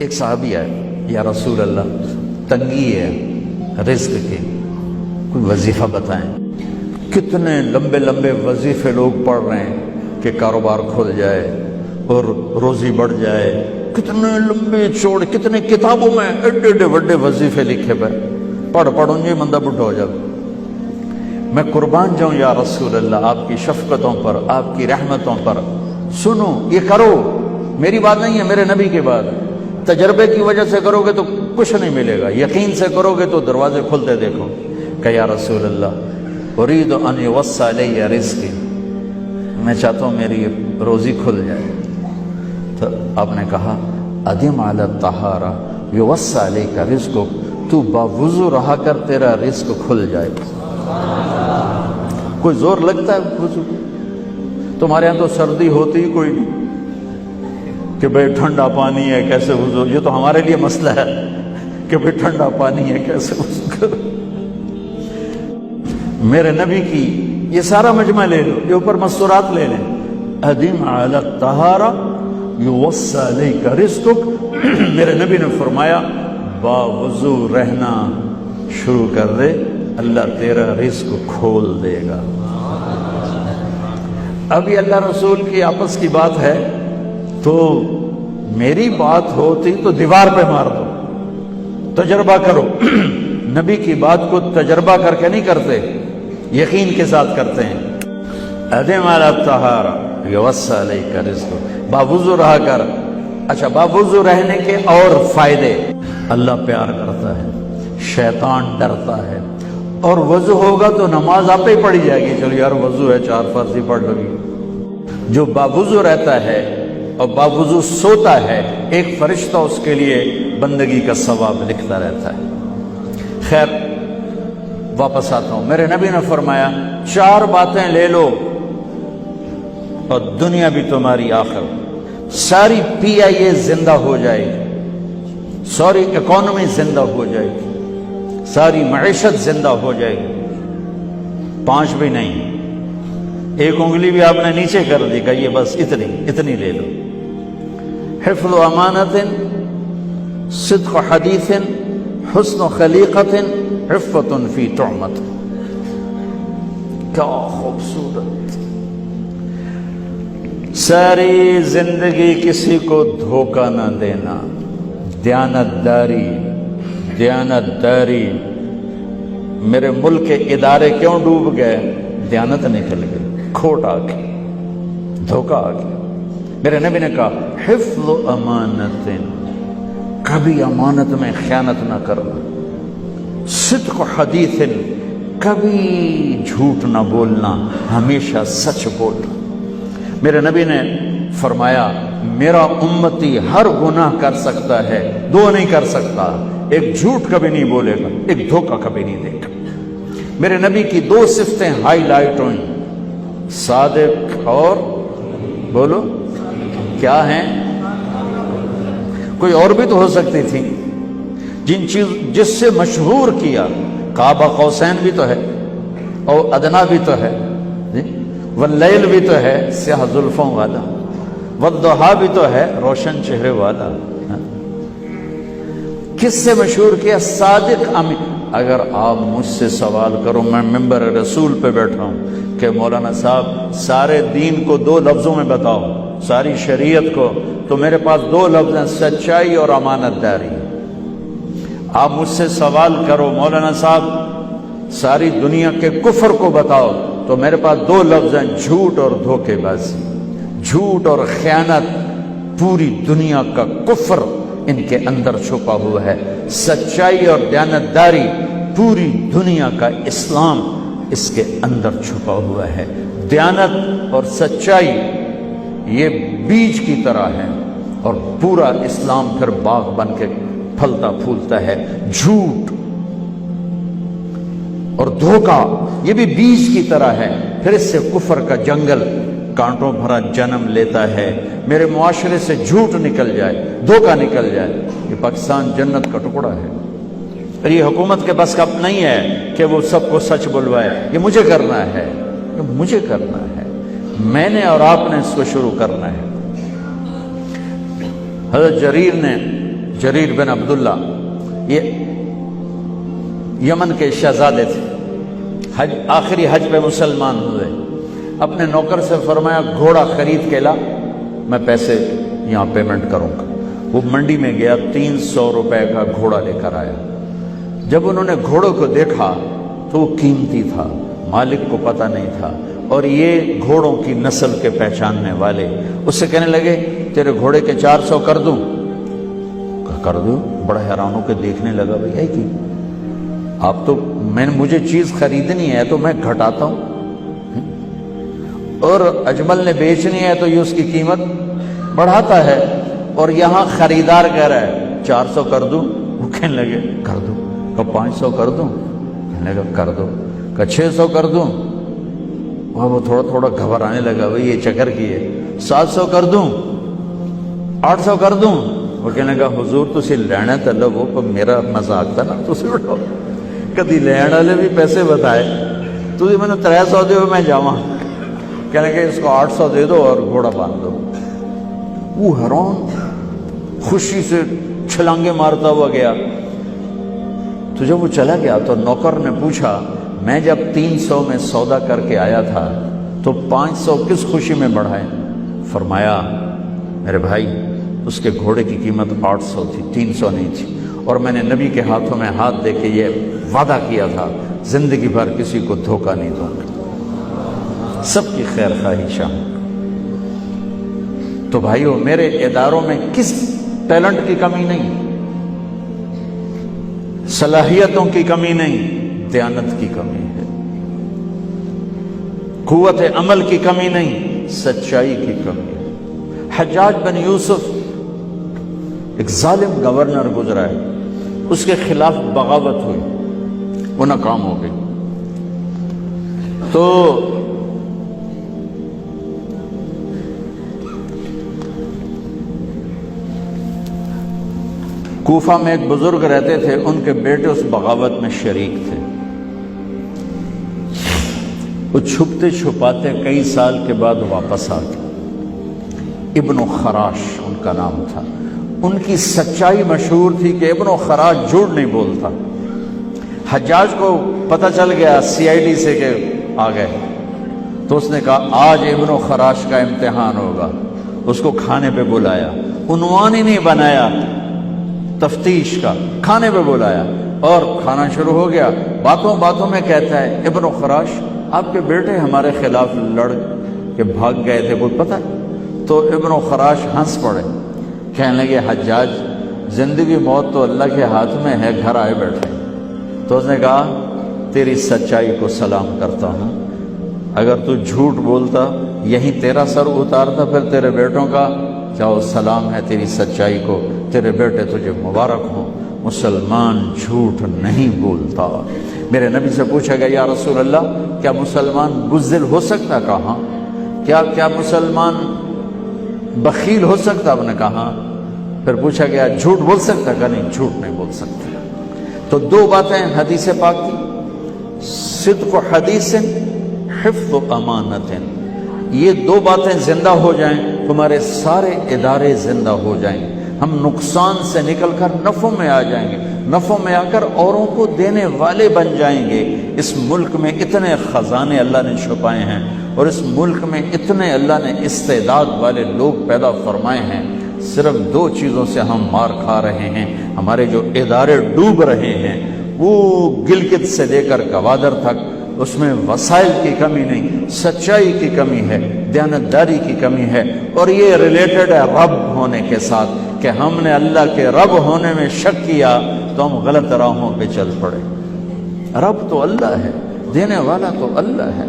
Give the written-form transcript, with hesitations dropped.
ایک صحابی ہے، یا رسول اللہ تنگی ہے رزق کی، کوئی وظیفہ بتائیں۔ کتنے لمبے لمبے وظیفے لوگ پڑھ رہے ہیں کہ کاروبار کھل جائے اور روزی بڑھ جائے، کتنے لمبے چوڑے، کتنے کتابوں میں ایڈے ایڈے بڑے وظیفے لکھے پہ پڑھ یہ بندہ بڈھا ہو جائے۔ میں قربان جاؤں یا رسول اللہ آپ کی شفقتوں پر، آپ کی رحمتوں پر، سنو یہ کرو، میری بات نہیں ہے، میرے نبی کی بات ہے۔ تجربے کی وجہ سے کرو گے تو کچھ نہیں ملے گا، یقین سے کرو گے تو دروازے کھلتے دیکھو۔ کہ یا رسول اللہ ارید ان یوسع علی رزقی، میں چاہتا ہوں میری روزی کھل جائے۔ تو آپ نے کہا ادم علی الطہارہ یوسع علیک رزقک، تو باوضو رہا کر تیرا رزق کھل جائے۔ کوئی زور لگتا ہے وضو؟ تمہارے یہاں تو سردی ہوتی ہی کوئی نہیں کہ بھئی ٹھنڈا پانی ہے کیسے وضو، یہ تو ہمارے لیے مسئلہ ہے کہ بھئی ٹھنڈا پانی ہے کیسے وضو کرو۔ میرے نبی کی یہ سارا مجمع لے لو، یہ اوپر مستورات لے لیں، ادم علی الطہارہ یوسع علیک رزقک، میرے نبی نے فرمایا باوضو رہنا شروع کر دے، اللہ تیرا رزق کھول دے گا۔ ابھی اللہ رسول کی آپس کی بات ہے تو میری بات ہوتی تو دیوار پہ مار دو، تجربہ کرو۔ نبی کی بات کو تجربہ کر کے نہیں کرتے، یقین کے ساتھ کرتے ہیں۔ ادم علی الطہارہ یوسع علیک رزقک، باوضو رہا کر۔ اچھا باوضو رہنے کے اور فائدے، اللہ پیار کرتا ہے، شیطان ڈرتا ہے، اور وضو ہوگا تو نماز آپ ہی پڑھی جائے گی، چلو یار وضو ہے 4 فرض ہی پڑھ لو گی۔ جو باوضو رہتا ہے اور باوضو سوتا ہے، ایک فرشتہ اس کے لیے بندگی کا ثواب لکھتا رہتا ہے۔ خیر واپس آتا ہوں، میرے نبی نے فرمایا 4 باتیں لے لو اور دنیا بھی تمہاری آخر، ساری PIA زندہ ہو جائے گی، ساری اکانومی زندہ ہو جائے گی، ساری معیشت زندہ ہو جائے گی۔ 5 بھی نہیں، ایک انگلی بھی آپ نے نیچے کر دی، کہ یہ بس اتنی لے لو۔ حفظ امانت، صدق حدیث، حسن خلیقت، عفت فی طعمت۔ کیا خوبصورت! ساری زندگی کسی کو دھوکہ نہ دینا، دیانتداری۔ میرے ملک کے ادارے کیوں ڈوب گئے؟ دیانت نکل گئی، کھوٹ آ گئی، دھوکہ آ گیا۔ میرے نبی نے کہا حفظ امانت، کبھی امانت میں خیانت نہ کرنا، صدق حدیث، کبھی جھوٹ نہ بولنا، ہمیشہ سچ بولنا۔ میرے نبی نے فرمایا میرا امتی ہر گناہ کر سکتا ہے، 2 نہیں کر سکتا، ایک جھوٹ کبھی نہیں بولے گا، ایک دھوکہ کبھی نہیں دے گا۔ میرے نبی کی 2 صفتیں ہائی لائٹ ہوئیں، صادق اور بولو کیا ہیں؟ کوئی اور بھی تو ہو سکتی تھی، جس سے مشہور کیا، قاب قوسین بھی تو ہے، اور ادنا بھی تو ہے، واللیل بھی تو ہے سیاہ زلفوں والا، والضحیٰ بھی تو ہے روشن چہرے والا۔ کس سے مشہور کیا؟ صادق امین۔ اگر آپ مجھ سے سوال کرو، میں ممبر رسول پہ بیٹھا ہوں کہ مولانا صاحب سارے دین کو 2 لفظوں میں بتاؤ، ساری شریعت کو، تو میرے پاس 2 لفظ ہیں، سچائی اور امانت داری۔ آپ مجھ سے سوال کرو مولانا صاحب ساری دنیا کے کفر کو بتاؤ، تو میرے پاس 2 لفظ ہیں، جھوٹ اور دھوکے بازی، جھوٹ اور خیانت۔ پوری دنیا کا کفر ان کے اندر چھپا ہوا ہے، سچائی اور دیانتداری، پوری دنیا کا اسلام اس کے اندر چھپا ہوا ہے۔ دیانت اور سچائی یہ بیج کی طرح ہے، اور پورا اسلام پھر باغ بن کے پھلتا پھولتا ہے۔ جھوٹ اور دھوکہ یہ بھی بیج کی طرح ہے، پھر اس سے کفر کا جنگل کانٹوں بھرا جنم لیتا ہے۔ میرے معاشرے سے جھوٹ نکل جائے، دھوکہ نکل جائے، یہ پاکستان جنت کا ٹکڑا ہے۔ اور یہ حکومت کے بس کا نہیں ہے کہ وہ سب کو سچ بلوائے، یہ مجھے کرنا ہے، یہ مجھے کرنا ہے، میں نے اور آپ نے اس کو شروع کرنا ہے۔ حضرت جریر بن عبداللہ یہ یمن کے شہزادے تھے، آخری حج پہ مسلمان ہوئے، اپنے نوکر سے فرمایا گھوڑا خرید کے لا، میں پیسے یہاں پیمنٹ کروں گا۔ وہ منڈی میں گیا، 300 روپے کا گھوڑا لے کر آیا۔ جب انہوں نے گھوڑوں کو دیکھا تو وہ قیمتی تھا، مالک کو پتہ نہیں تھا، اور یہ گھوڑوں کی نسل کے پہچاننے والے اس سے کہنے لگے تیرے گھوڑے کے 400 کر دوں؟ کر دوں؟ بڑا حیران ہو کے دیکھنے لگا، بھئی ہے کی آپ تو مجھے چیز خریدنی ہے تو میں گھٹاتا ہوں، اور اجمل نے بیچنی ہے تو یہ اس کی قیمت بڑھاتا ہے، اور یہاں خریدار کہہ رہا ہے 400 کر دوں؟ وہ کہنے لگے کر دوں۔ کہ 500 کر دوں؟ کہنے لگا کر دو۔ کہ 600 کر دوں؟ اور وہ تھوڑا تھوڑا گھبرانے لگا، بھئی یہ چکر کی ہے۔ 700 کر دوں؟ 800 کر دوں؟ وہ کہنے لگا حضور تسی لینا تو لو، پر میرا مذاق تھا نا، تسی اٹھو، کدی لین والے بھی پیسے بتائے، تسی میں نے 300 دے میں جاواں۔ کہنے لگا اس کو 800 دے دو اور گھوڑا باندھ دو۔ وہ حیران خوشی سے چھلانگے مارتا ہوا گیا۔ تو جب وہ چلا گیا تو نوکر نے پوچھا میں جب 300 میں سودا کر کے آیا تھا تو 500 کس خوشی میں بڑھائے؟ فرمایا میرے بھائی اس کے گھوڑے کی قیمت 800 تھی، 300 نہیں تھی، اور میں نے نبی کے ہاتھوں میں ہاتھ دے کے یہ وعدہ کیا تھا زندگی بھر کسی کو دھوکہ نہیں دوں گا، سب کی خیر خواہشاں۔ تو بھائیو میرے اداروں میں کس ٹیلنٹ کی کمی نہیں، صلاحیتوں کی کمی نہیں، دیانت کی کمی ہے، قوت عمل کی کمی نہیں، سچائی کی کمی ہے۔ حجاج بن یوسف ایک ظالم گورنر گزرا ہے، اس کے خلاف بغاوت ہوئی، وہ ناکام ہو گئی۔ تو کوفہ میں ایک بزرگ رہتے تھے، ان کے بیٹے اس بغاوت میں شریک تھے۔ وہ چھپتے چھپاتے کئی سال کے بعد واپس آ گئے۔ ابن خراش ان کا نام تھا۔ ان کی سچائی مشہور تھی کہ ابن خراش جھوٹ نہیں بولتا۔ حجاج کو پتہ چل گیا CID سے کہ آ گئے، تو اس نے کہا آج ابن خراش کا امتحان ہوگا۔ اس کو کھانے پہ بلایا، عنوان ہی نہیں بنایا تفتیش کا، کھانے پہ بلایا اور کھانا شروع ہو گیا۔ باتوں باتوں میں کہتا ہے ابن خراش آپ کے بیٹے ہمارے خلاف لڑ کے بھاگ گئے تھے، کوئی پتہ؟ تو ابن خراش ہنس پڑے، کہنے لگے حجاج زندگی موت تو اللہ کے ہاتھ میں ہے، گھر آئے بیٹھے۔ تو اس نے کہا تیری سچائی کو سلام کرتا ہوں، اگر تو جھوٹ بولتا یہیں تیرا سر اتارتا، پھر تیرے بیٹوں کا جاؤ سلام ہے تیری سچائی کو، تیرے بیٹے تجھے مبارک ہوں، مسلمان جھوٹ نہیں بولتا۔ میرے نبی سے پوچھا گیا یا رسول اللہ کیا مسلمان بزدل ہو سکتا؟ کہا کیا مسلمان بخیل ہو سکتا؟ آپ نے کہا۔ پھر پوچھا گیا جھوٹ بول سکتا؟ کہا نہیں، جھوٹ نہیں بول سکتا۔ تو دو باتیں حدیث پاک کی، صدق و حدیث، حفظ و امانت، یہ دو باتیں زندہ ہو جائیں تمہارے سارے ادارے زندہ ہو جائیں، ہم نقصان سے نکل کر نفع میں آ جائیں گے، نفع میں آ کر اوروں کو دینے والے بن جائیں گے۔ اس ملک میں اتنے خزانے اللہ نے چھپائے ہیں، اور اس ملک میں اتنے اللہ نے استعداد والے لوگ پیدا فرمائے ہیں، صرف دو چیزوں سے ہم مار کھا رہے ہیں، ہمارے جو ادارے ڈوب رہے ہیں، وہ گلگت سے لے کر گوادر تک، اس میں وسائل کی کمی نہیں، سچائی کی کمی ہے، دیانتداری کی کمی ہے، اور یہ ریلیٹڈ ہے رب ہونے کے ساتھ، کہ ہم نے اللہ کے رب ہونے میں شک کیا تو ہم غلط راہوں پہ چل پڑے۔ رب تو اللہ ہے، دینے والا تو اللہ ہے۔